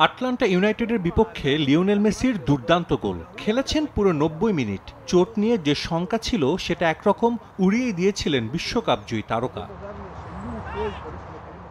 Atlanta ইউনাইটেডের বিপক্ষে Lionel মেসির দুর্দান্ত গোল। খেলেছেন পুরো ৯০ মিনিট। চোট নিয়ে যে শঙ্কা ছিল সেটা একরকম উড়িয়ে দিয়েছিলেন বিশ্বকাপ জয়ী তারকা।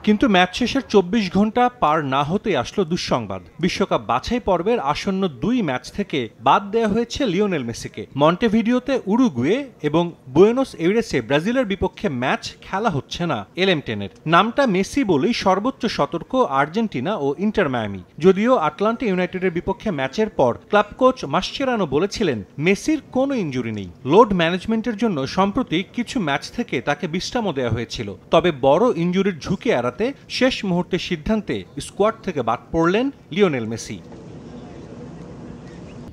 কিন্তু ম্যাচ শেষের ২৪ ঘন্টা পার না হতেই আসলো দুঃসংবাদ। বিশ্বকাপ বাছাই পর্বের আসন্ন ২ ম্যাচ থেকে বাদ দেওয়া হয়েছে লিওনেল মেসিকে। মন্টেভিডিওতে উরুগুয়ে এবং বুয়েনোস এইরেসে ব্রাজিলের বিপক্ষে ম্যাচ খেলা হচ্ছে না এলএম10-এর। নামটা মেসি বলেই সর্বোচ্চ সতর্ক আর্জেন্টিনা ও ইন্টার মায়ামি। যদিও আটলান্টা ইউনাইটেডের বিপক্ষে ম্যাচের পর ক্লাব কোচ মাসচেরানো বলেছিলেন মেসির কোনো ইনজুরি নেই। লোড ম্যানেজমেন্টের জন্য সম্প্রতি কিছু ম্যাচ থেকে তাকে বিশ্রামও দেওয়া হয়েছিল। তবে বড় ইনজুরির ঝুঁকি শেষ মুহূর্তের সিদ্ধান্তে স্কোয়াড থেকে বাদ পড়লেন লিওনেল মেসি।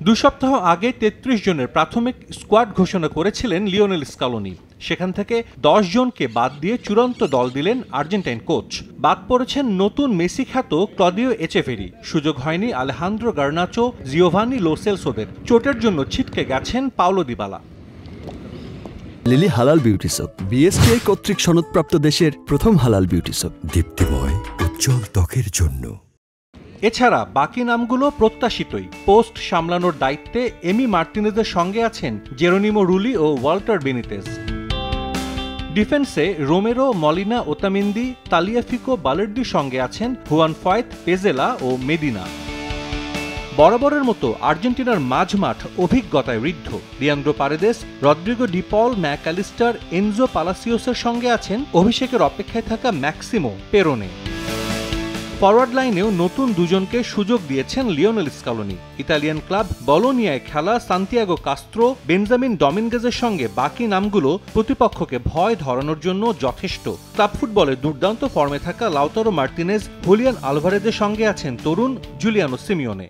২ সপ্তাহ আগে ৩৩ জনের প্রাথমিক স্কোয়াড ঘোষণা করেছিলেন লিওনেল স্কালোনি। সেখান থেকে ১০ জনকে বাদ দিয়ে চূড়ান্ত দল দিলেন আর্জেন্টাইন কোচ। বাদ পড়েছেন নতুন মেসি খ্যাত ক্লদিও এচেভেরি। সুযোগ হয়নি আলেহান্দ্রো গার্নাচো, জিওভানি লো সেলসোদের। চোটের জন্য ছিটকে গেছেন পাওলো দিবালা। লিলি হালাল বিউটি সোপ, বিএসটিআই কর্তৃক সনদপ্রাপ্ত দেশের প্রথম হালাল বিউটি সোপ, দীপ্তিময় উজ্জ্বল ত্বকের জন্য। এছাড়া বাকি নামগুলো প্রত্যাশিতই। পোস্ট সামলানোর দায়িত্বে এমি মার্টিনেজের সঙ্গে আছেন জেরোনিমো রুলি ও ওয়াল্টার বেনিতেজ। ডিফেন্সে রোমেরো, মলিনা, ওতামেন্দি, তালিয়াফিকো, বালের্দির সঙ্গে আছেন হুয়ান ফয়েত, পেজেলা ও মেদিনা। বরাবরের মতো আর্জেন্টিনার মাঝমাঠ অভিজ্ঞতায় ঋদ্ধ। Leandro Paredes, Rodrigo De Paul, MacAllister, Enzo পালাসিওসের সঙ্গে আছেন অভিষেকের অপেক্ষায় থাকা ম্যাক্সিমো পেরোনে। ফরওয়ার্ড লাইনেও নতুন দুজনকে সুযোগ দিয়েছেন লিওনেল স্কালোনি। ইতালিয়ান ক্লাব বলোনিয়ায় খেলা সান্তিয়াগো কাস্ত্রো, বেঞ্জামিন ডমিনগেজের সঙ্গে বাকি নামগুলো প্রতিপক্ষকে ভয় ধরানোর জন্য যথেষ্ট। ক্লাব ফুটবলে দুর্দান্ত ফর্মে থাকা লাউতারো মার্টিনেজ, হুলিয়ান আলভারেজের সঙ্গে আছেন তরুণ জুলিয়ানো সিমিওনে।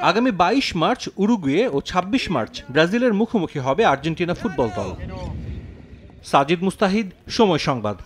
আগামী ২২ মার্চ উরুগুয়ে ও ২৬ মার্চ ব্রাজিলের মুখোমুখি হবে আর্জেন্টিনা ফুটবল দল। সাজিদ মুস্তাহিদ, সময় সংবাদ।